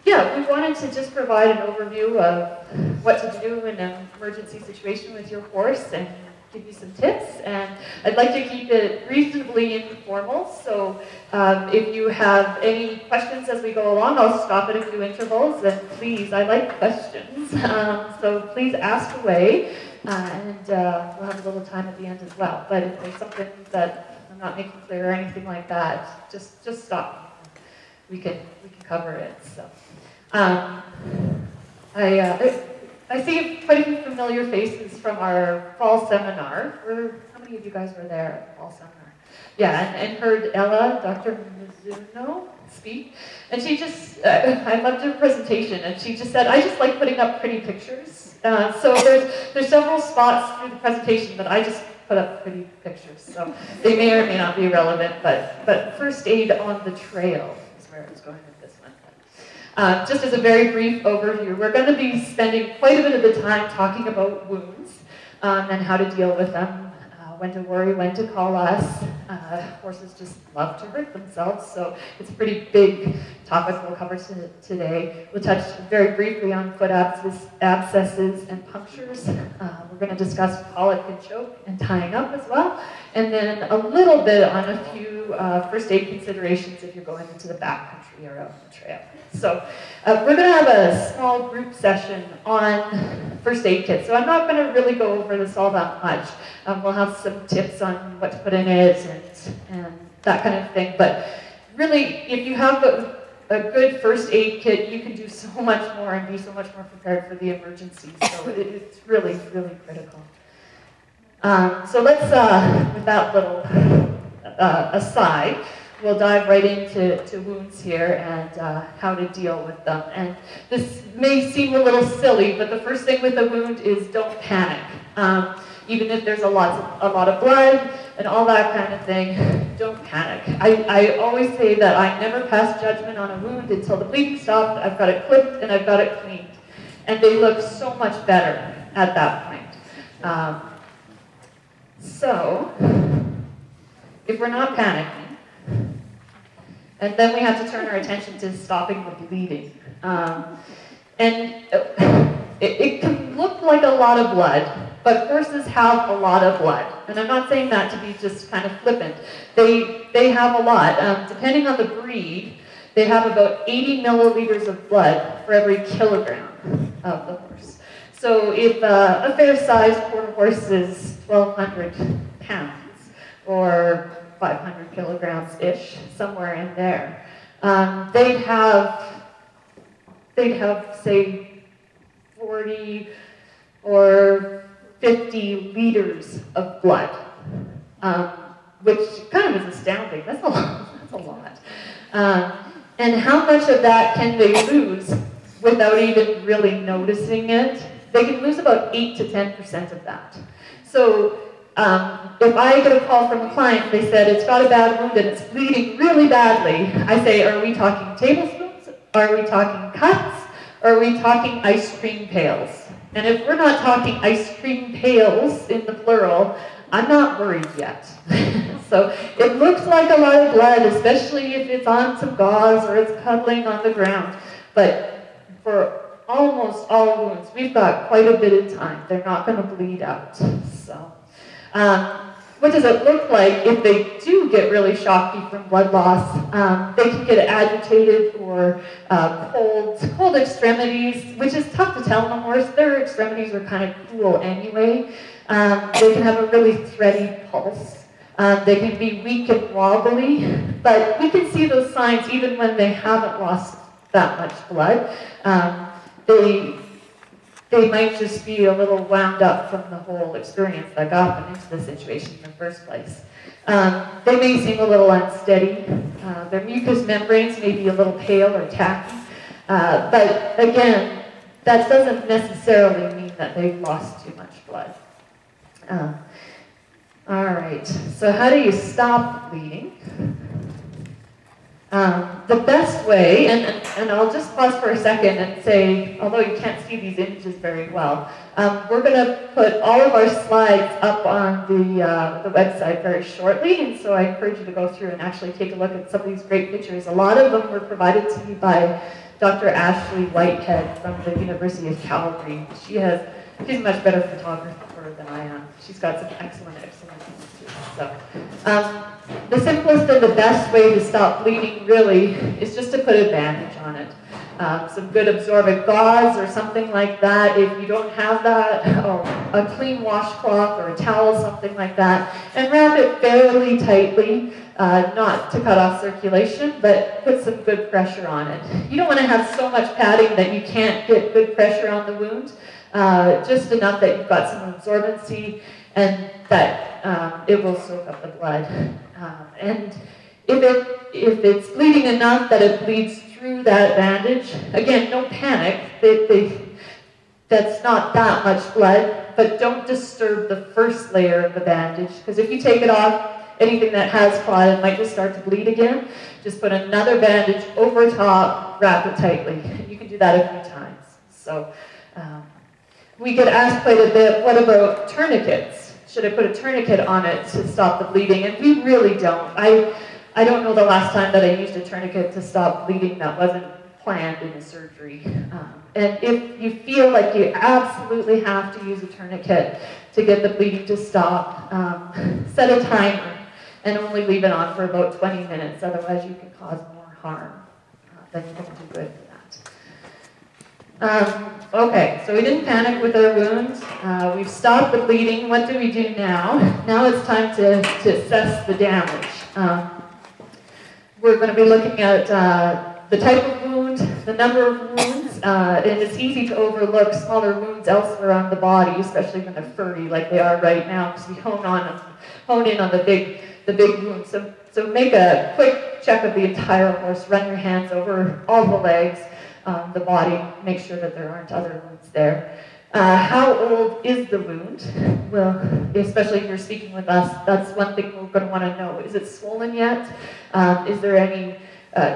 Yeah, we wanted to just provide an overview of what to do in an emergency situation with your horse and give you some tips. And I'd like to keep it reasonably informal, so if you have any questions as we go along, I'll stop at a few intervals, and please, I like questions, so please ask away, and we'll have a little time at the end as well. But if there's something that I'm not making clear or anything like that, just stop. We can cover it. So, I see quite a few familiar faces from our fall seminar. How many of you guys were there at the fall seminar? Yeah, and heard Ella, Dr. Mizuno, speak. And she just, I loved her presentation, and she just said, I just like putting up pretty pictures. So there's several spots through the presentation that I just put up pretty pictures. So they may or may not be relevant, but first aid on the trail is where I was going with this one. Just as a very brief overview, we're going to be spending quite a bit of the time talking about wounds and how to deal with them, when to worry, when to call us. Horses just love to hurt themselves, so it's a pretty big topic we'll cover today. We'll touch very briefly on foot abscesses and punctures. We're going to discuss colic and choke and tying up as well, and then a little bit on a few first aid considerations if you're going into the backcountry or out on the trail. So we're going to have a small group session on first aid kits. So I'm not going to really go over this all that much. We'll have some tips on what to put in it and that kind of thing. But really, if you have a good first aid kit, you can do so much more and be so much more prepared for the emergencies. So it's really, really critical. So let's, with that little aside, we'll dive right into wounds here and how to deal with them. And this may seem a little silly, but the first thing with a wound is don't panic. Even if there's a lot of blood and all that kind of thing, don't panic. I always say that I never pass judgment on a wound until the bleeding stopped, I've got it clipped, and I've got it cleaned. And they look so much better at that point. So, if we're not panicking, and then we have to turn our attention to stopping the bleeding. And it can look like a lot of blood, but horses have a lot of blood. And I'm not saying that to be just kind of flippant. They have a lot. Depending on the breed, they have about 80 milliliters of blood for every kilogram of the horse. So if a fair-sized quarter horse is 1,200 pounds, or 500 kilograms-ish, somewhere in there, they'd have, say, 40 or 50 liters of blood, which kind of is astounding. That's a lot. That's a lot. And how much of that can they lose without even really noticing it? They can lose about 8 to 10% of that. So if I get a call from a client, they said it's got a bad wound and it's bleeding really badly, I say, are we talking tablespoons? Are we talking cuts? Or are we talking ice cream pails? And if we're not talking ice cream pails in the plural, I'm not worried yet. So it looks like a lot of blood, especially if it's on some gauze or it's cuddling on the ground. But for almost all wounds, we've got quite a bit of time. They're not going to bleed out. So, what does it look like if they do get really shocky from blood loss? They can get agitated or cold extremities, which is tough to tell in a horse. Their extremities are kind of cool anyway. They can have a really thready pulse. They can be weak and wobbly, but we can see those signs even when they haven't lost that much blood. They might just be a little wound up from the whole experience that got them into the situation in the first place. They may seem a little unsteady. Their mucous membranes may be a little pale or tacky. But again, that doesn't necessarily mean that they've lost too much blood. All right, so how do you stop bleeding? The best way, and I'll just pause for a second and say, although you can't see these images very well, we're going to put all of our slides up on the website very shortly, and so I encourage you to go through and actually take a look at some of these great pictures. A lot of them were provided to me by Dr. Ashley Whitehead from the University of Calgary. She's a much better photographer than I am. She's got some excellent images. So, the simplest and the best way to stop bleeding really is just to put a bandage on it. Some good absorbent gauze or something like that. If you don't have that, a clean washcloth or a towel, something like that, and wrap it fairly tightly, not to cut off circulation, but put some good pressure on it. You don't want to have so much padding that you can't get good pressure on the wound, just enough that you've got some absorbency and that it will soak up the blood. And if it's bleeding enough that it bleeds through that bandage, again, don't panic. That's not that much blood, but don't disturb the first layer of the bandage, because if you take it off, anything that has clotted might just start to bleed again. Just put another bandage over top, wrap it tightly. You can do that a few times. So we get asked quite a bit, what about tourniquets? Should I put a tourniquet on it to stop the bleeding? And we really don't. I don't know the last time that I used a tourniquet to stop bleeding that wasn't planned in the surgery. And if you feel like you absolutely have to use a tourniquet to get the bleeding to stop, set a timer and only leave it on for about 20 minutes. Otherwise, you can cause more harm than you can do good for that. Okay, so we didn't panic with our wounds. We've stopped the bleeding. What do we do now? Now it's time to assess the damage. We're going to be looking at the type of wound, the number of wounds, and it's easy to overlook smaller wounds elsewhere on the body, especially when they're furry like they are right now, because we hone in on the big wound. So make a quick check of the entire horse. Run your hands over all the legs, the body. Make sure that there aren't other wounds there. How old is the wound? Well, especially if you're speaking with us, that's one thing we're going to want to know. Is it swollen yet? Is there any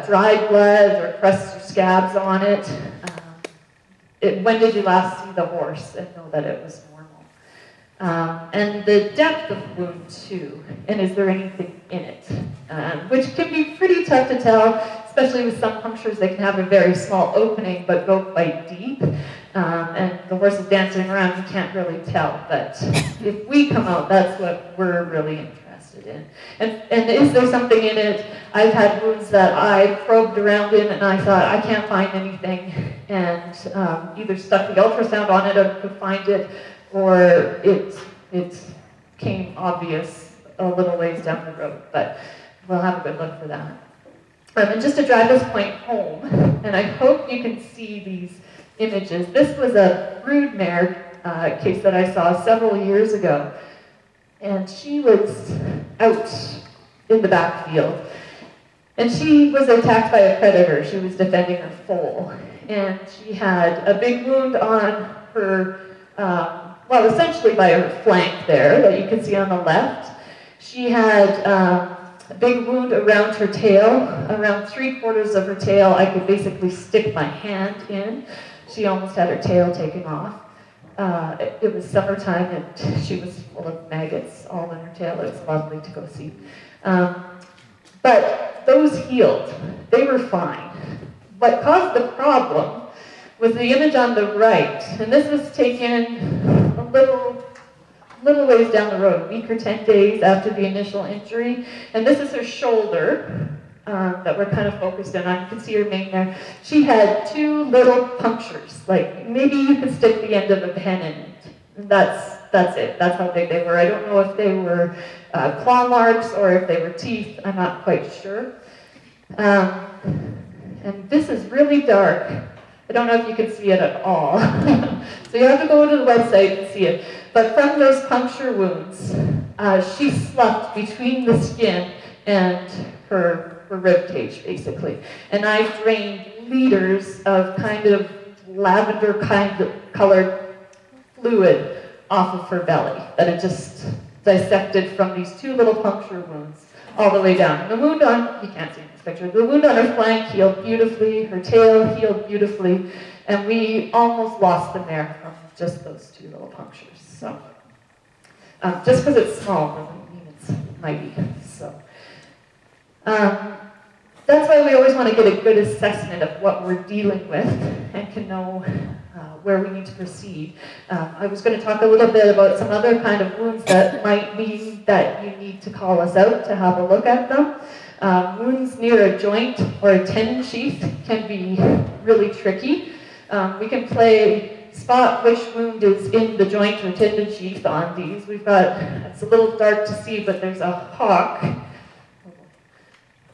dried blood or crusts or scabs on it? When did you last see the horse and know that it was normal? And the depth of wound too, and is there anything in it? Which can be pretty tough to tell, especially with some punctures. They can have a very small opening but go quite deep. And the horse is dancing around, you can't really tell. But if we come out, that's what we're really interested in. And is there something in it? I've had wounds that I probed around in and I thought, I can't find anything. And either stuck the ultrasound on it or could find it, or it came obvious a little ways down the road. But we'll have a good look for that. And just to drive this point home, and I hope you can see these images. This was a broodmare case that I saw several years ago, and she was out in the backfield, and she was attacked by a predator. She was defending her foal, and she had a big wound on her, well, essentially by her flank there that you can see on the left. She had a big wound around her tail, around 3/4 of her tail. I could basically stick my hand in. She almost had her tail taken off. It was summertime and she was full of maggots all in her tail. It was lovely to go see. But those healed. They were fine. What caused the problem was the image on the right. And this was taken a little ways down the road, a week or 10 days after the initial injury. And this is her shoulder. That we're kind of focused in on. You can see her mane there. She had 2 little punctures, like maybe you could stick the end of a pen in it. And that's it. That's how big they were. I don't know if they were claw marks or if they were teeth. I'm not quite sure. And this is really dark. I don't know if you can see it at all. So you have to go to the website and see it. But from those puncture wounds, she sloughed between the skin and her rib cage, basically. And I drained liters of kind of lavender kind of colored fluid off of her belly that had just dissected from these 2 little puncture wounds all the way down. And the wound on, you can't see in this picture, the wound on her flank healed beautifully, her tail healed beautifully, and we almost lost the mare from just those 2 little punctures. So, just because it's small doesn't mean it's mighty. So. that's why we always want to get a good assessment of what we're dealing with and can know where we need to proceed. I was going to talk a little bit about some other kind of wounds that might mean that you need to call us out to have a look at them. Wounds near a joint or a tendon sheath can be really tricky. We can spot which wound is in the joint or tendon sheath on these. We've got, it's a little dark to see, but there's a hock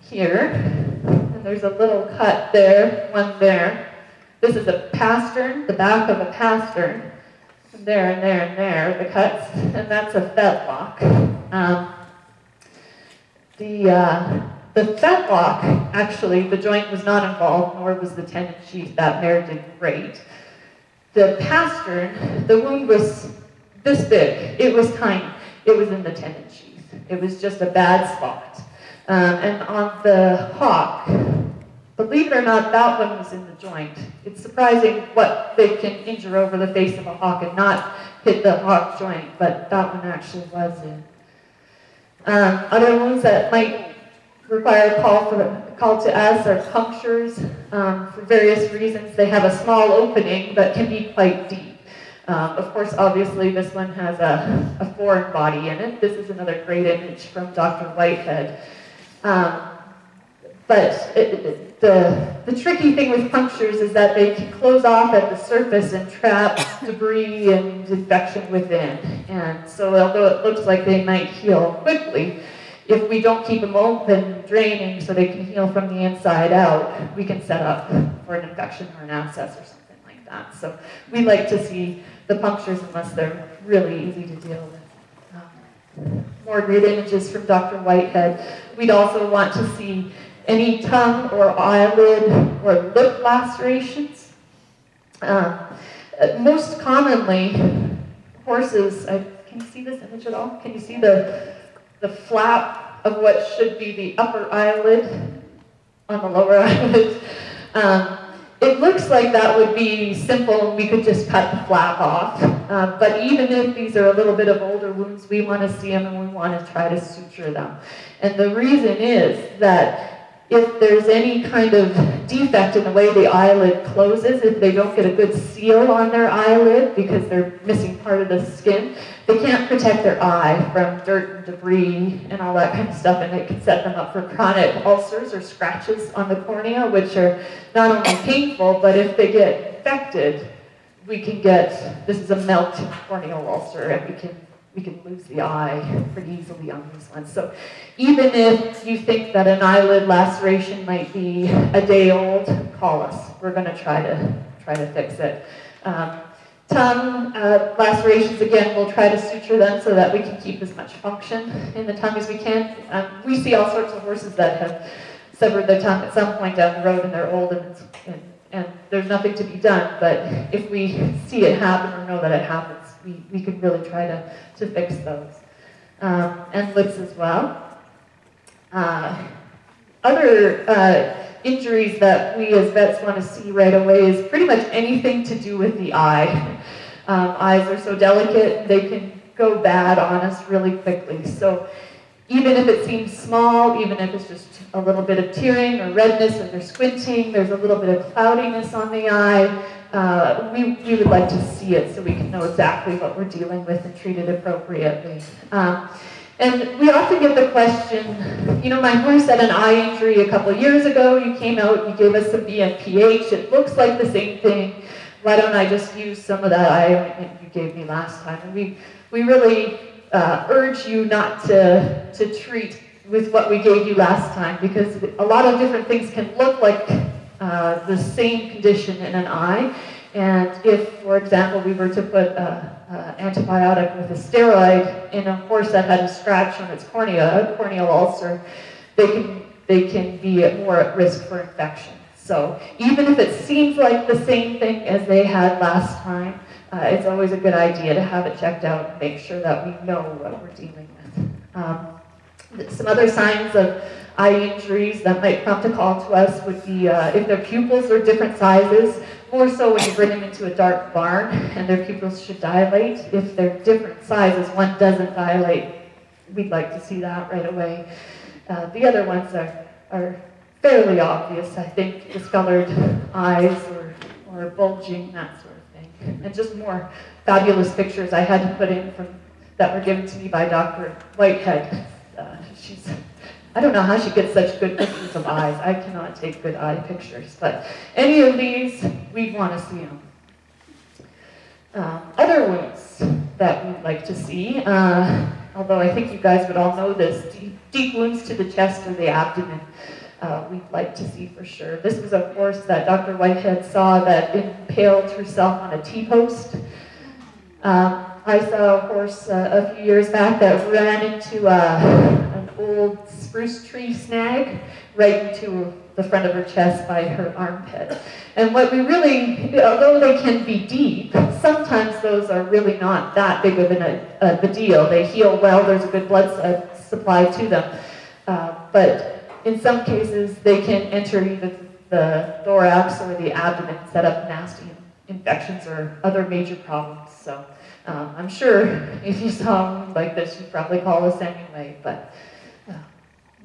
here, and there's a little cut there, one there. This is a pastern, the back of a pastern, and there and there and there, the cuts, and that's a fetlock. The fetlock, actually, the joint was not involved, nor was the tendon sheath. That mare did great. The pastern, the wound was this big. It was tiny. It was in the tendon sheath. It was just a bad spot. And on the hock, believe it or not, that one was in the joint. It's surprising what they can injure over the face of a hock and not hit the hock joint, but that one actually was in. Other wounds that might require a call to us are punctures. For various reasons, they have a small opening but can be quite deep. Of course, obviously, this one has a foreign body in it. This is another great image from Dr. Whitehead. But the tricky thing with punctures is that they can close off at the surface and trap debris and infection within. And so although it looks like they might heal quickly, if we don't keep them open, draining, so they can heal from the inside out, we can set up for an infection or an abscess or something like that. So we like to see the punctures unless they're really easy to deal with. More great images from Dr. Whitehead. We'd also want to see any tongue or eyelid or lip lacerations. Most commonly, horses, can you see this image at all? Can you see the flap of what should be the upper eyelid on the lower eyelid? It looks like that would be simple and we could just cut the flap off. But even if these are a little bit of older wounds, we want to see them and we want to try to suture them. And the reason is that if there's any kind of defect in the way the eyelid closes, if they don't get a good seal on their eyelid because they're missing part of the skin, they can't protect their eye from dirt and debris and all that kind of stuff, and it can set them up for chronic ulcers or scratches on the cornea, which are not only painful, but if they get infected, we can get, this is a melted corneal ulcer, and we can lose the eye pretty easily on these ones. So even if you think that an eyelid laceration might be a day old, call us. We're going to try to fix it. Tongue lacerations, again, we'll try to suture them so that we can keep as much function in the tongue as we can. We see all sorts of horses that have severed their tongue at some point down the road and they're old and there's nothing to be done. But if we see it happen or know that it happens, we can really try to fix those. And lips as well. Other injuries that we as vets want to see right away is pretty much anything to do with the eye. Eyes are so delicate, they can go bad on us really quickly. So even if it seems small, even if it's just a little bit of tearing or redness or they're squinting, there's a little bit of cloudiness on the eye, we would like to see it so we can know exactly what we're dealing with and treat it appropriately. And we often get the question, you know, my horse had an eye injury a couple of years ago, you came out, you gave us some BMPH, it looks like the same thing, why don't I just use some of that eye ointment you gave me last time? And we really urge you not to treat with what we gave you last time, because a lot of different things can look like the same condition in an eye. And if, for example, we were to put an antibiotic with a steroid in a horse that had a scratch on its cornea, a corneal ulcer, they can be more at risk for infection. So even if it seems like the same thing as they had last time, it's always a good idea to have it checked out and make sure that we know what we're dealing with. Some other signs of eye injuries that might prompt a call to us would be if their pupils are different sizes, more so when you bring them into a dark barn and their pupils should dilate. If they're different sizes, one doesn't dilate, we'd like to see that right away. The other ones are fairly obvious, I think, discolored eyes or bulging, that sort of thing. And just more fabulous pictures I had to put in that were given to me by Dr. Whitehead. I don't know how she gets such good pictures of eyes. I cannot take good eye pictures, but any of these, we'd want to see them. Other wounds that we'd like to see, although I think you guys would all know this, deep wounds to the chest or the abdomen, we'd like to see for sure. This was a horse that Dr. Whitehead saw that impaled herself on a T-post. I saw a horse a few years back that ran into an old spruce tree snag right into the front of her chest by her armpit. And what we really, although they can be deep, sometimes those are really not that big of a deal. They heal well, there's a good blood supply to them. But in some cases, they can enter either the thorax or the abdomen, set up nasty infections or other major problems. So I'm sure if you saw a wound like this, you'd probably call us anyway, but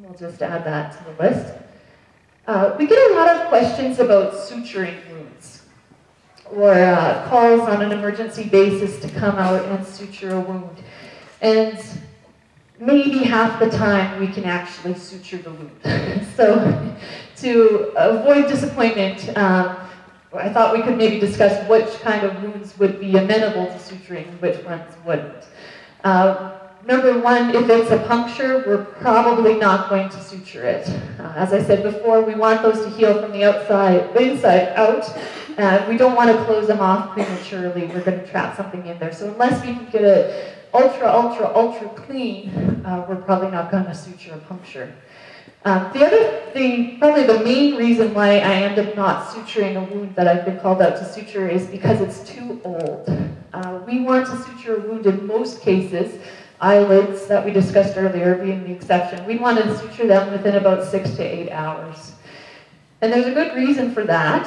we'll just add that to the list. We get a lot of questions about suturing wounds, or calls on an emergency basis to come out and suture a wound. And maybe half the time we can actually suture the wound. So to avoid disappointment, I thought we could maybe discuss which kind of wounds would be amenable to suturing and which ones wouldn't. Number one, if it's a puncture, we're probably not going to suture it. As I said before, we want those to heal from the inside out. We don't want to close them off prematurely. We're going to trap something in there. So unless we can get it ultra clean, we're probably not going to suture a puncture. Probably the main reason why I end up not suturing a wound that I've been called out to suture is because it's too old. We want to suture a wound in most cases, eyelids that we discussed earlier being the exception. We want to suture them within about 6 to 8 hours. And there's a good reason for that.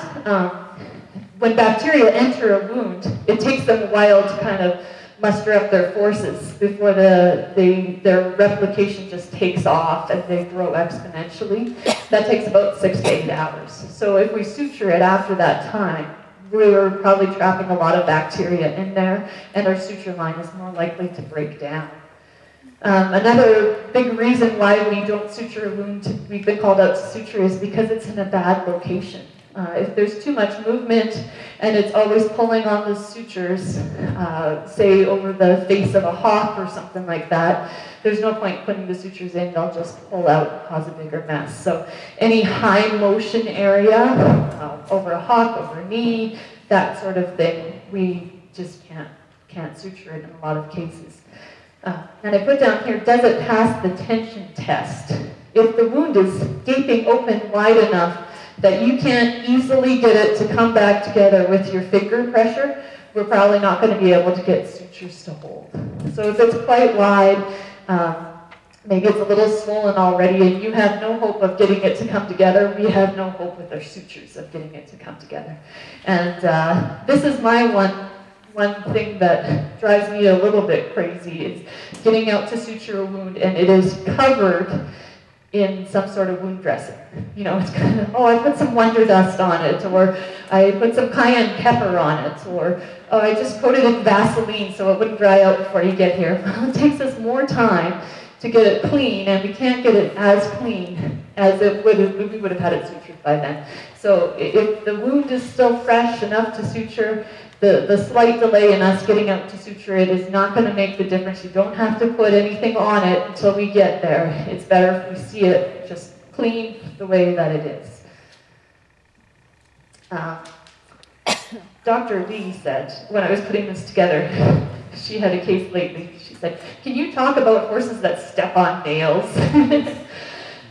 When bacteria enter a wound, it takes them a while to kind of muster up their forces before their replication just takes off and they grow exponentially. That takes about 6 to 8 hours. So if we suture it after that time, we're probably trapping a lot of bacteria in there, and our suture line is more likely to break down. Another big reason why we don't suture a wound we've been called out to suture is because it's in a bad location. If there's too much movement and it's always pulling on the sutures, say over the face of a hawk or something like that, there's no point putting the sutures in, they'll just pull out and cause a bigger mess. So any high motion area, over a hawk, over a knee, that sort of thing, we just can't suture it in a lot of cases. And I put down here, does it pass the tension test? If the wound is gaping open wide enough that you can't easily get it to come back together with your finger pressure, we're probably not going to be able to get sutures to hold. So if it's quite wide, maybe it's a little swollen already and you have no hope of getting it to come together, we have no hope with our sutures of getting it to come together. And this is my one thing that drives me a little bit crazy is getting out to suture a wound and it is covered in some sort of wound dressing. You know, it's kind of, oh, I put some Wonder Dust on it, or I put some cayenne pepper on it, or oh, I just coated it in Vaseline so it wouldn't dry out before you get here. Well, it takes us more time to get it clean, and we can't get it as clean as we would have had it sutured by then. So if the wound is still fresh enough to suture, the slight delay in us getting out to suture it is not going to make the difference. You don't have to put anything on it until we get there. It's better if we see it just clean the way that it is. Dr. Lee said, when I was putting this together, she had a case lately, she said, can you talk about horses that step on nails?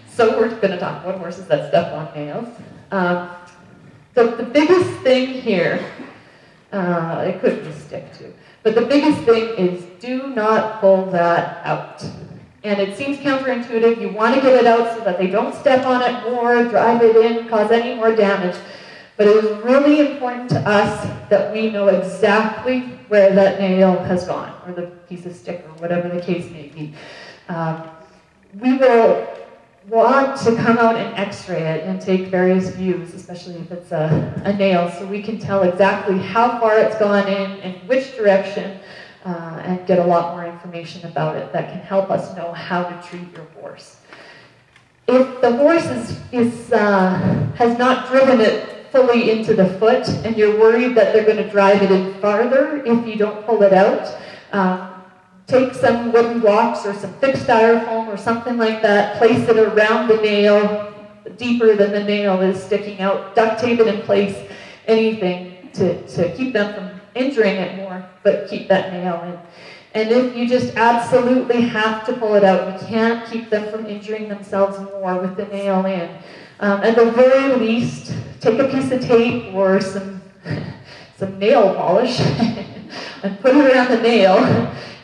So we're going to talk about horses that step on nails. The biggest thing here, I couldn't stick to, but the biggest thing is do not pull that out. And it seems counterintuitive. You want to get it out so that they don't step on it more, drive it in, cause any more damage. But it is really important to us that we know exactly where that nail has gone, or the piece of stick, or whatever the case may be. We will want to come out and x-ray it and take various views, especially if it's a nail, so we can tell exactly how far it's gone in which direction, and get a lot more information about it that can help us know how to treat your horse. If the horse has not driven it fully into the foot and you're worried that they're going to drive it in farther if you don't pull it out, take some wooden blocks or some thick styrofoam or something like that, place it around the nail, deeper than the nail is sticking out, duct tape it in place, anything to keep them from injuring it more, but keep that nail in. And if you just absolutely have to pull it out, you can't keep them from injuring themselves more with the nail in. At the very least, take a piece of tape or some nail polish and put it around the nail,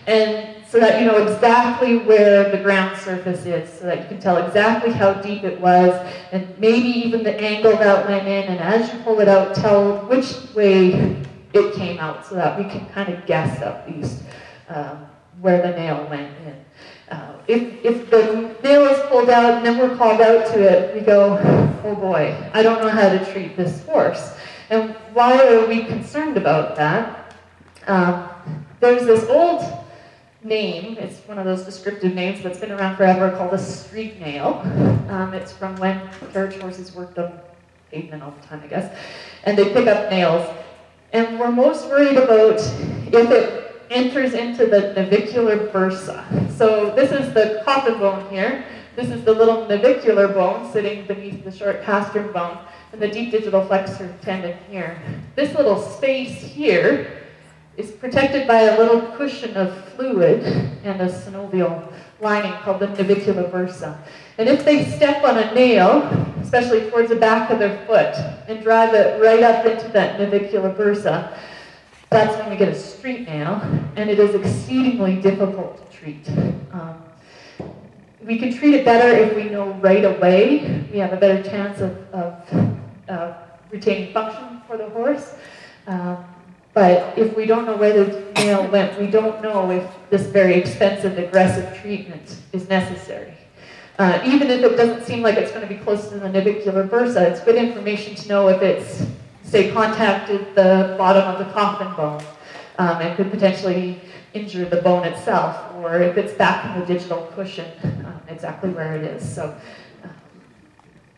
and so that you know exactly where the ground surface is, so that you can tell exactly how deep it was, and maybe even the angle that went in, and as you pull it out, tell which way it came out, so that we can kind of guess at least where the nail went in. If the nail is pulled out and then we're called out to it, we go, oh boy, I don't know how to treat this horse. And why are we concerned about that? There's this old name, it's one of those descriptive names that's been around forever, called a street nail. It's from when carriage horses worked on pavement all the time, I guess, and they pick up nails. And we're most worried about if it enters into the navicular bursa. So this is the coffin bone here. This is the little navicular bone sitting beneath the short pastern bone, and the deep digital flexor tendon here. This little space here is protected by a little cushion of fluid and a synovial lining called the navicular bursa. And if they step on a nail, especially towards the back of their foot, and drive it right up into that navicular bursa, that's when we get a street nail, and it is exceedingly difficult to treat. We can treat it better if we know right away. We have a better chance of retaining function for the horse. But if we don't know where the nail went, we don't know if this very expensive, aggressive treatment is necessary. Even if it doesn't seem like it's going to be close to the navicular bursa, it's good information to know if it's, say, contacted the bottom of the coffin bone and could potentially injure the bone itself, or if it's back in the digital cushion, exactly where it is. So,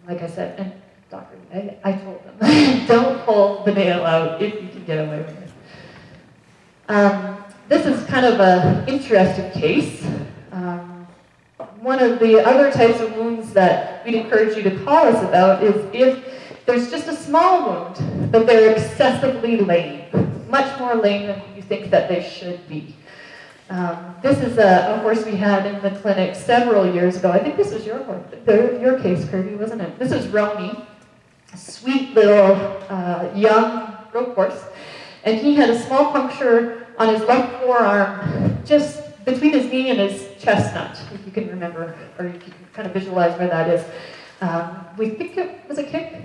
like I said, and Doctor, I told them, don't pull the nail out if you can get away with it. This is kind of an interesting case. One of the other types of wounds that we'd encourage you to call us about is if there's just a small wound, but they're excessively lame, much more lame than you think that they should be. This is a horse we had in the clinic several years ago. I think this was your case, Kirby, wasn't it? This is Roanie, a sweet little young rope horse, and he had a small puncture on his left forearm, just between his knee and his chestnut, if you can remember, or you can kind of visualize where that is. We think it was a kick.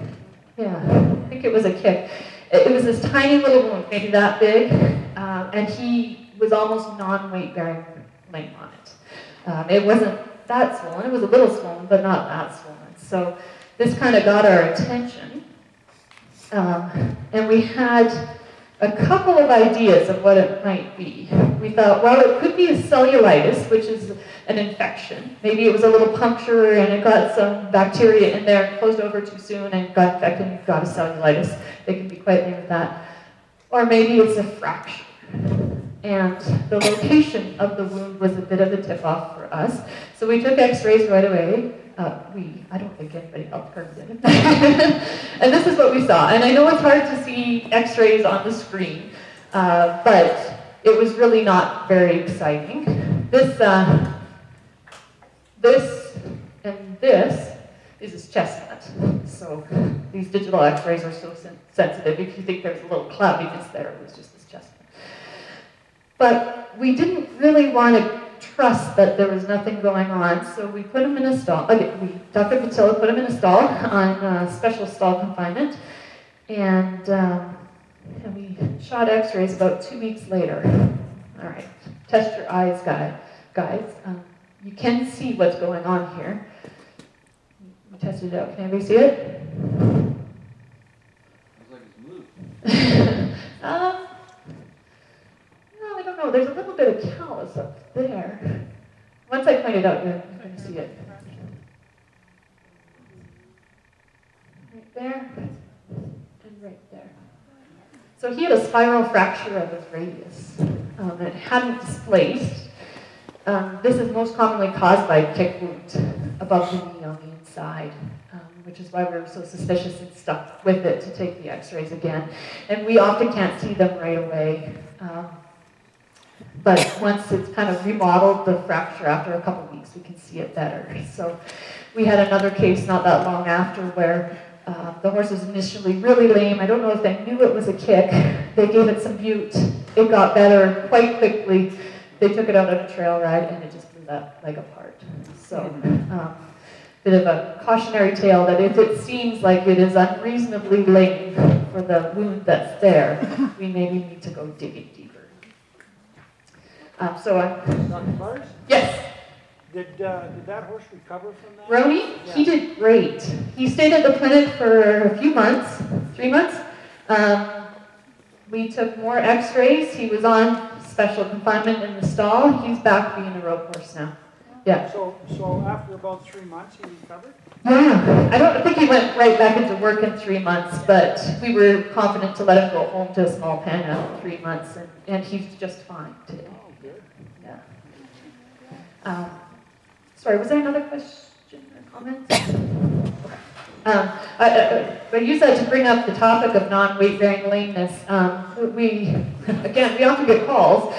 Yeah, I think it was a kick. It was this tiny little wound, maybe that big, and he was almost non-weight bearing lame on it. It wasn't that swollen. It was a little swollen, but not that swollen. So this kind of got our attention, and we had a couple of ideas of what it might be. We thought, well, it could be a cellulitis, which is an infection. Maybe it was a little puncture and it got some bacteria in there and closed over too soon and got infected and got a cellulitis. They can be quite lame with that. Or maybe it's a fracture. And the location of the wound was a bit of a tip-off for us. So we took x-rays right away. I don't think anybody else heard it. And this is what we saw. And I know it's hard to see x-rays on the screen, but it was really not very exciting. This and this is his chestnut. So these digital x-rays are so sensitive. If you think there's a little cloudiness there, it was just his chestnut. But we didn't really want to trust that there was nothing going on, so we put him in a stall. Dr. Patilla put him in a stall on special stall confinement, and we shot x-rays about 2 weeks later. All right, test your eyes, guys. You can see what's going on here. We tested it out. Can anybody see it? Looks like it's moved. No, I don't know. There's a little bit of callus up there. Once I point it out, you're going to see it. Right there and right there. So he had a spiral fracture of his radius. It hadn't displaced. This is most commonly caused by kick wound above the knee on the inside, which is why we were so suspicious and stuck with it to take the x-rays again. And we often can't see them right away. But once it's kind of remodeled the fracture after a couple of weeks, we can see it better. So we had another case not that long after where the horse was initially really lame. I don't know if they knew it was a kick. They gave it some bute. It got better quite quickly. They took it out on a trail ride and it just blew that leg apart. So bit of a cautionary tale that if it seems like it is unreasonably lame for the wound that's there, we maybe need to go digging deeper. Dr. Butters? Yes. Did that horse recover from that? Roanie, Yeah. he did great. He stayed at the clinic for a few months, 3 months. We took more x-rays. He was on special confinement in the stall. He's back being a road horse now. Yeah. So after about 3 months, he recovered? Yeah. I don't think he went right back into work in 3 months, but we were confident to let him go home to a small pen after 3 months, and he's just fine today. Oh, good. Yeah. Sorry, was there another question or comment? I use that to bring up the topic of non-weight-bearing lameness. We often get calls.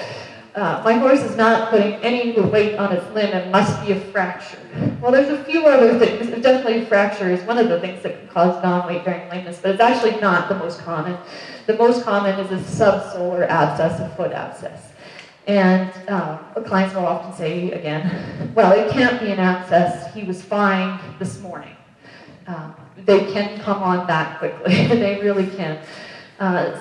My horse is not putting any weight on its limb and must be a fracture. Well, there's a few other things. Definitely fracture is one of the things that can cause non-weight-bearing lameness, but it's actually not the most common. The most common is a subsolar abscess, a foot abscess. And clients will often say, again, well, it can't be an abscess. He was fine this morning. They can come on that quickly. They really can.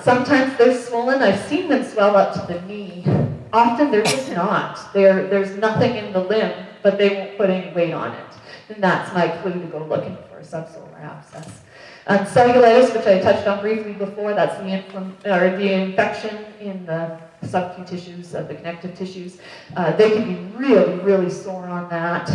Sometimes they're swollen. I've seen them swell up to the knee. Often they're just not. There's nothing in the limb, but they won't put any weight on it. And that's my clue to go looking for a subsolar abscess. Cellulitis, which I touched on briefly before, that's the infection in the subacute tissues, the connective tissues. They can be really, really sore on that.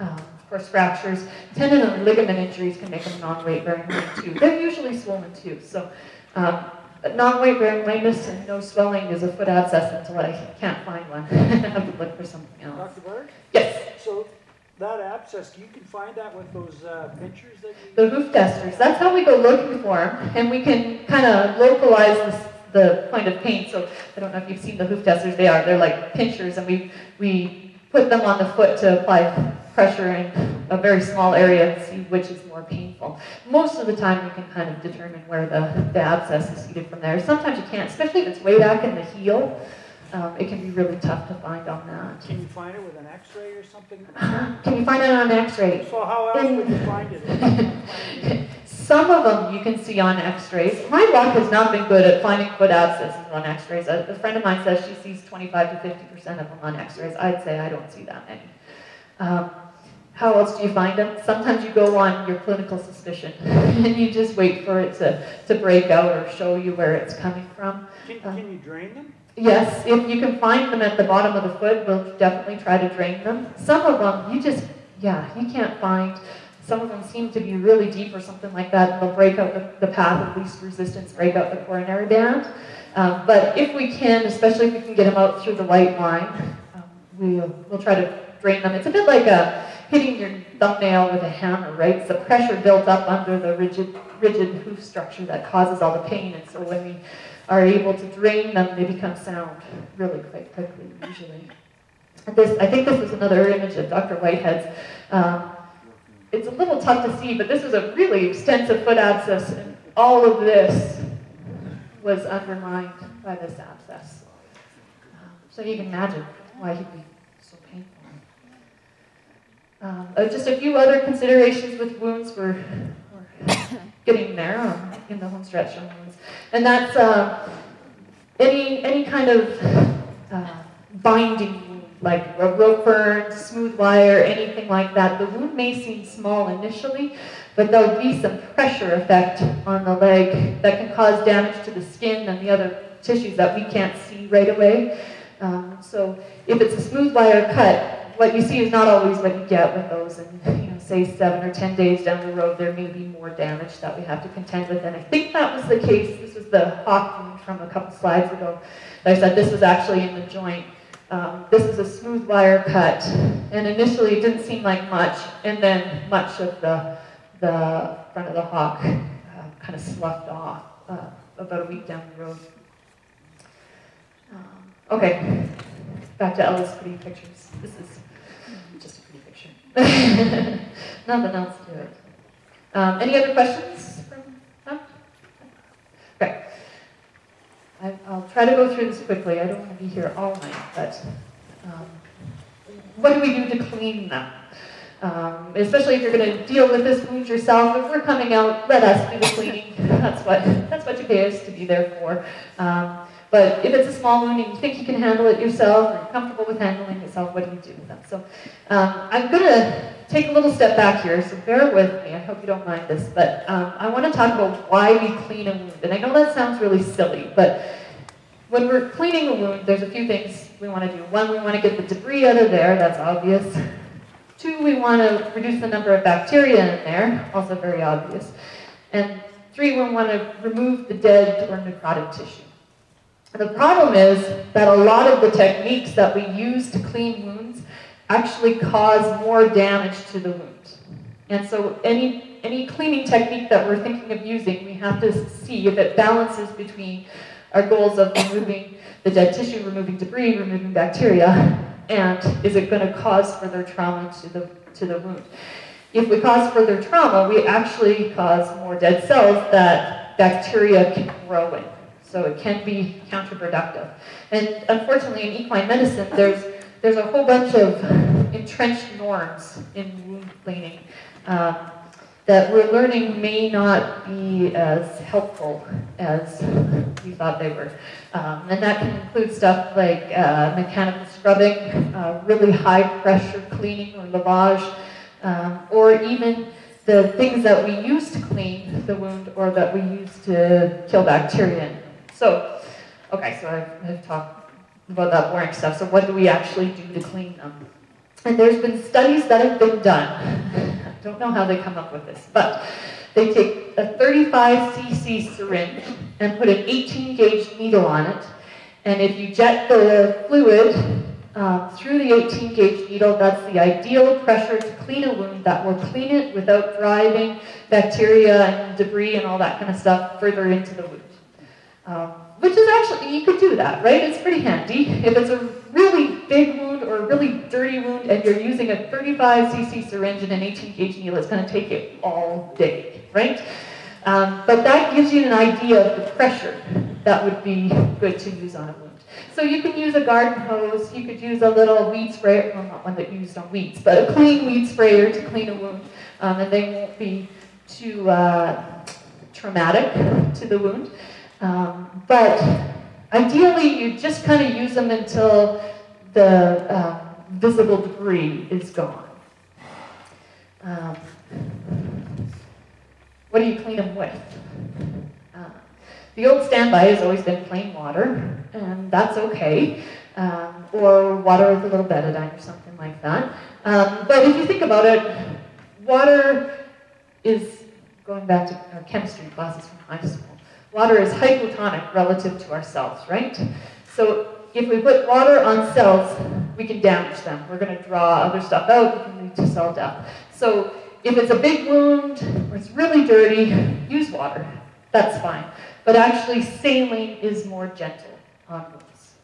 Of course, fractures, tendon and ligament injuries can make them non-weight-bearing too. They're usually swollen too. So non-weight-bearing lameness and no swelling is a foot abscess until I can't find one. I have to look for something else. Dr. Butters? Yes. So that abscess, you can find that with those pinchers that you... The hoof testers. That's how we go looking for them, and we can kind of localize the point of pain. So I don't know if you've seen the hoof testers. They're like pinchers, and we put them on the foot to apply pressure in a very small area and see which is more painful. Most of the time you can kind of determine where the abscess is seated from there. Sometimes you can't, especially if it's way back in the heel. It can be really tough to find on that. Can you find it with an x-ray or something? Can you find it on an x-ray? So how else would you find it? Some of them you can see on x-rays. My luck has not been good at finding foot abscesses on x-rays. A friend of mine says she sees 25 to 50% of them on x-rays. I'd say I don't see that many. How else do you find them? Sometimes you go on your clinical suspicion and you just wait for it to break out or show you where it's coming from. Can you drain them? Yes, if you can find them at the bottom of the foot, we'll definitely try to drain them. Some of them, you can't find. Some of them seem to be really deep or something like that, and they'll break out the path of least resistance, break out the coronary band. But if we can, especially if we can get them out through the white line, we'll try to drain them. It's a bit like hitting your thumbnail with a hammer, right? It's the pressure built up under the rigid hoof structure that causes all the pain, and so when we are able to drain them, they become sound really quite quickly, usually. I think this is another image of Dr. Whitehead's. It's a little tough to see, but this is a really extensive foot abscess, and all of this was undermined by this abscess. So you can imagine why he'd be so painful. Just a few other considerations with wounds. We're getting there in the home stretch on wounds. And that's any kind of binding wound. like a rope burn, smooth wire, anything like that, the wound may seem small initially, but there'll be some pressure effect on the leg that can cause damage to the skin and the other tissues that we can't see right away. So if it's a smooth wire cut, what you see is not always what you get with those. And say 7 or 10 days down the road, there may be more damage that we have to contend with. And I think that was the case. This was the hawk wound from a couple slides ago. I said this was actually in the joint. This is a smooth wire cut, and initially it didn't seem like much, and then much of the front of the hawk kind of sloughed off about a week down the road. Okay, back to Ella's pretty pictures. This is just a pretty picture. Nothing else to it. Any other questions from them? Okay. I'll try to go through this quickly. I don't want to be here all night, but what do we do to clean them? Especially if you're going to deal with this wound yourself. If we're coming out, let us do the cleaning. That's what you pay us to be there for. But if it's a small wound and you think you can handle it yourself, or you're comfortable with handling it yourself, what do you do with them? So I'm going to take a little step back here, so bear with me. I hope you don't mind this. But I want to talk about why we clean a wound. And I know that sounds really silly, but when we're cleaning a wound, there's a few things we want to do. One, we want to get the debris out of there. That's obvious. 2, we want to reduce the number of bacteria in there. Also very obvious. And 3, we want to remove the dead or necrotic tissue. The problem is that a lot of the techniques that we use to clean wounds actually cause more damage to the wound. And so any cleaning technique that we're thinking of using, we have to see if it balances between our goals of removing the dead tissue, removing debris, removing bacteria, and is it going to cause further trauma to the wound. If we cause further trauma, we actually cause more dead cells that bacteria can grow in. So it can be counterproductive. And unfortunately, in equine medicine, there's a whole bunch of entrenched norms in wound cleaning that we're learning may not be as helpful as we thought they were. And that can include stuff like mechanical scrubbing, really high pressure cleaning or lavage, or even the things that we use to clean the wound or that we use to kill bacteria. So, okay, so I've talked about that boring stuff. So what do we actually do to clean them? And there's been studies that have been done. I don't know how they come up with this, but they take a 35 cc syringe and put an 18 gauge needle on it. And if you jet the fluid through the 18 gauge needle, that's the ideal pressure to clean a wound that will clean it without driving bacteria and debris and all that kind of stuff further into the wound. Which is actually, you could do that, right? It's pretty handy. If it's a really big wound or a really dirty wound and you're using a 35 cc syringe and an 18 gauge needle, it's going to take you all day, right? But that gives you an idea of the pressure that would be good to use on a wound. So you can use a garden hose, you could use a little weed sprayer, well, not one that you used on weeds, but a clean weed sprayer to clean a wound, and they won't be too traumatic to the wound. But ideally, you just kind of use them until the visible debris is gone. What do you clean them with? The old standby has always been plain water, and that's okay, or water with a little betadine or something like that. But if you think about it, water is, going back to our chemistry classes from high school, water is hypotonic relative to our cells, right? So if we put water on cells, we can damage them. We're going to draw other stuff out, it can lead to cell death. So if it's a big wound, or it's really dirty, use water. That's fine. But actually, saline is more gentle on wounds.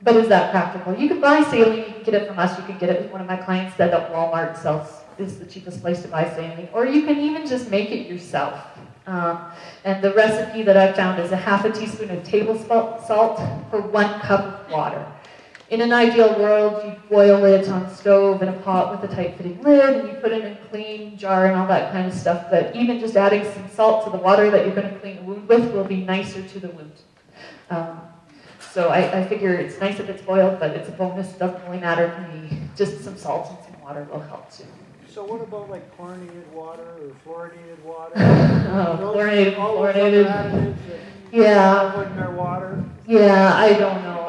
But is that practical? You can buy saline, you can get it from us, you can get it, one of my clients said that Walmart sells, is the cheapest place to buy saline, or you can even just make it yourself. And the recipe that I found is a half a teaspoon of table salt for 1 cup of water. In an ideal world, you boil it on the stove in a pot with a tight-fitting lid, and you put it in a clean jar and all that kind of stuff, but even just adding some salt to the water that you're going to clean a wound with will be nicer to the wound. So I figure it's nice if it's boiled, but it's a bonus. Doesn't really matter to me. Just some salt and some water will help too. So what about like chlorinated water or fluoridated water? Fluorinated. Additives that Yeah. put in their water? Yeah, I don't know.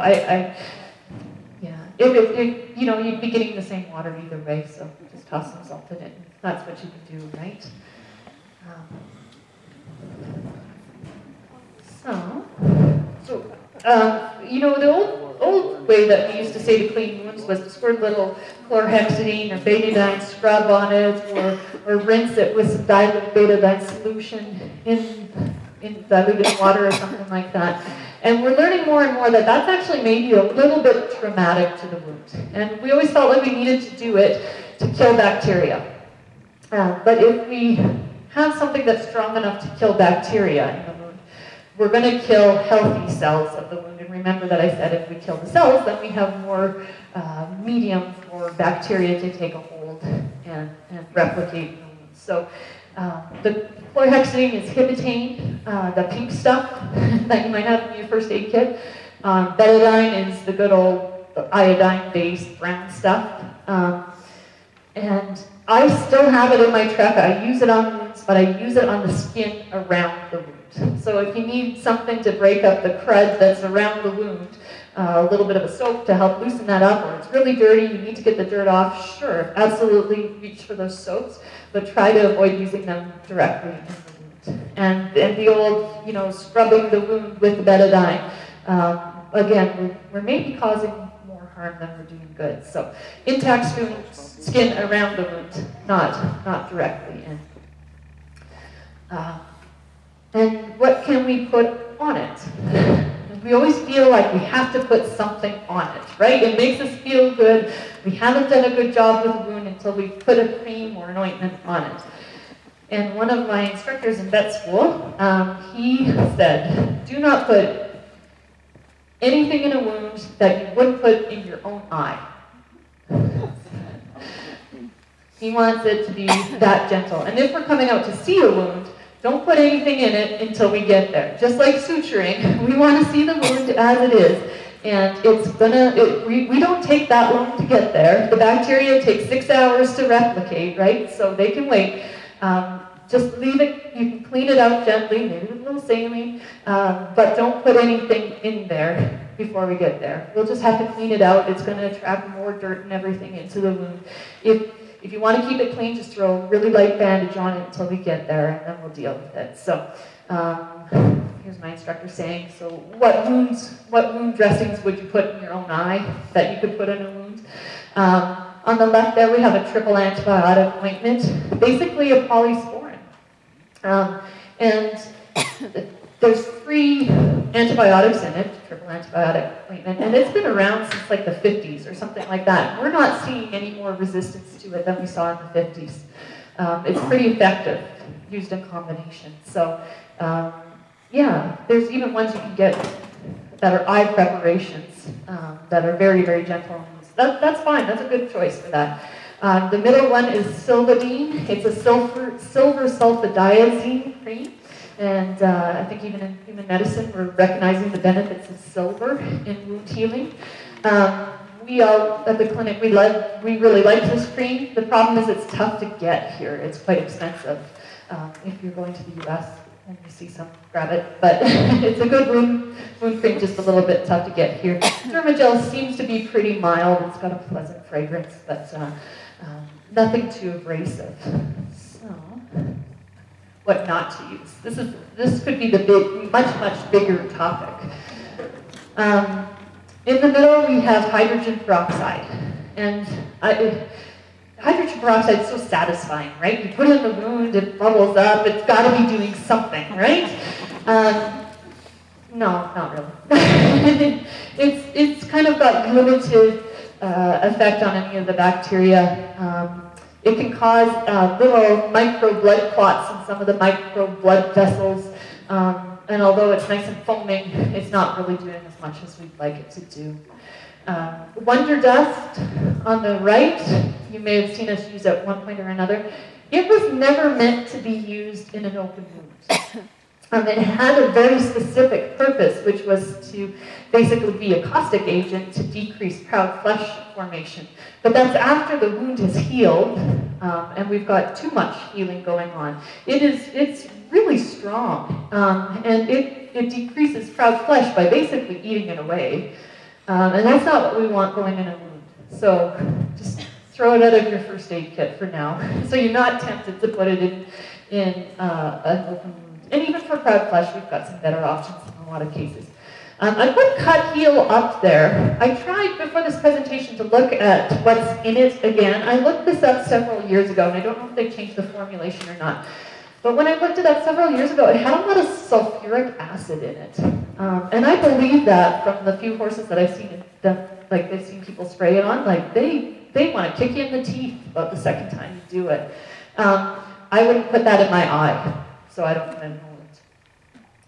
Yeah. If you know, you'd be getting the same water either way, so just toss some salt in it. That's what you can do, right? You know, the old way that we used to say to clean wounds was to squirt a little chlorhexidine or betadine scrub on it, or rinse it with some diluted betadine solution in diluted water or something like that. And we're learning more and more that that's actually maybe a little bit traumatic to the wound. And we always felt like we needed to do it to kill bacteria. But if we have something that's strong enough to kill bacteria in the wound, we're going to kill healthy cells of the wound. And remember that I said if we kill the cells, then we have more medium for bacteria to take a hold and replicate in the wound. So the chlorhexidine is hibitane, the pink stuff that you might have in your first aid kit. Betadine is the good old iodine-based brown stuff. And I still have it in my truck. I use it on wounds, but I use it on the skin around the wound. So if you need something to break up the crud that's around the wound, a little bit of a soap to help loosen that up, or it's really dirty, you need to get the dirt off, sure, absolutely reach for those soaps, but try to avoid using them directly in the wound. And the old, you know, scrubbing the wound with the betadine, again, we're maybe causing more harm than we're doing good. So intact skin around the wound, not directly in. And what can we put on it? We always feel like we have to put something on it, right? It makes us feel good. We haven't done a good job with the wound until we put a cream or an ointment on it. And one of my instructors in vet school, he said, do not put anything in a wound that you wouldn't put in your own eye. He wants it to be that gentle. And if we're coming out to see a wound, don't put anything in it until we get there. Just like suturing, we want to see the wound as it is. And we don't take that long to get there. The bacteria take 6 hours to replicate, right? So they can wait. Just leave it, you can clean it out gently, maybe with a little saline, but don't put anything in there before we get there. We'll just have to clean it out. It's going to attract more dirt and everything into the wound. If you want to keep it clean, just throw a really light bandage on it until we get there, and then we'll deal with it. So here's my instructor saying, so what wound dressings would you put in your own eye that you could put in a wound? On the left there, we have a triple antibiotic ointment, basically a polysporin. And there's 3 antibiotics in it, triple antibiotic ointment, and it's been around since like the 50s or something like that. We're not seeing any more resistance to it than we saw in the 50s. It's pretty effective, used in combination. So, yeah, there's even ones you can get that are eye preparations that are very, very gentle. That's fine, that's a good choice for that. The middle one is Silvadine. It's a silver sulfadiazine cream. And I think even in human medicine, we're recognizing the benefits of silver in wound healing. We all at the clinic, we really like this cream. The problem is it's tough to get here. It's quite expensive. If you're going to the U.S. and you see some, grab it. But it's a good wound cream, just a little bit tough to get here. Dermagel seems to be pretty mild. It's got a pleasant fragrance, but nothing too abrasive. So, what not to use. This could be the much bigger topic. In the middle, we have hydrogen peroxide. And hydrogen peroxide is so satisfying, right? You put it in the wound, it bubbles up, it's got to be doing something, right? No, not really. It's kind of got limited effect on any of the bacteria. It can cause little micro blood clots in some of the micro blood vessels. And although it's nice and foaming, it's not really doing as much as we'd like it to do. Wonder Dust on the right, you may have seen us use at one point or another. It was never meant to be used in an open wound. It had a very specific purpose, which was to basically be a caustic agent to decrease proud flesh formation. But that's after the wound has healed, and we've got too much healing going on. It's really strong, and it decreases proud flesh by basically eating it away. And that's not what we want going in a wound. So just throw it out of your first aid kit for now. So you're not tempted to put it in an open wound. And even for proud flesh, we've got some better options in a lot of cases. I put cut heal up there. I tried before this presentation to look at what's in it again. I looked this up several years ago, and I don't know if they changed the formulation or not. But when I looked it up several years ago, it had a lot of sulfuric acid in it. And I believe that from the few horses that I've seen them, like they've seen people spray it on, like they want to kick you in the teeth about the second time you do it. I wouldn't put that in my eye, so I don't want to know it.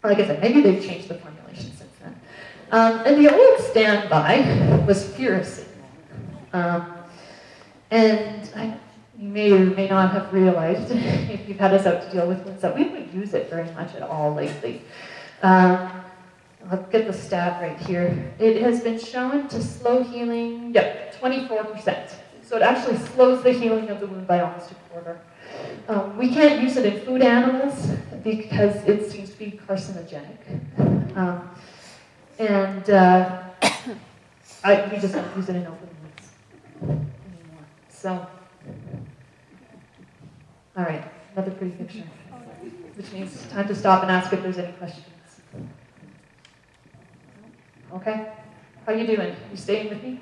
Like I said, maybe they've changed the formulation since then. And the old standby was Furacin. You may or may not have realized, if you've had us out to deal with wounds, that we don't use it very much at all lately. I'll get the stat right here. It has been shown to slow healing, 24%. So it actually slows the healing of the wound by almost a quarter. We can't use it in food animals because it seems to be carcinogenic. We just don't use it in open wounds anymore. So. All right, another pretty picture, which means it's time to stop and ask if there's any questions. Okay, how you doing? You staying with me?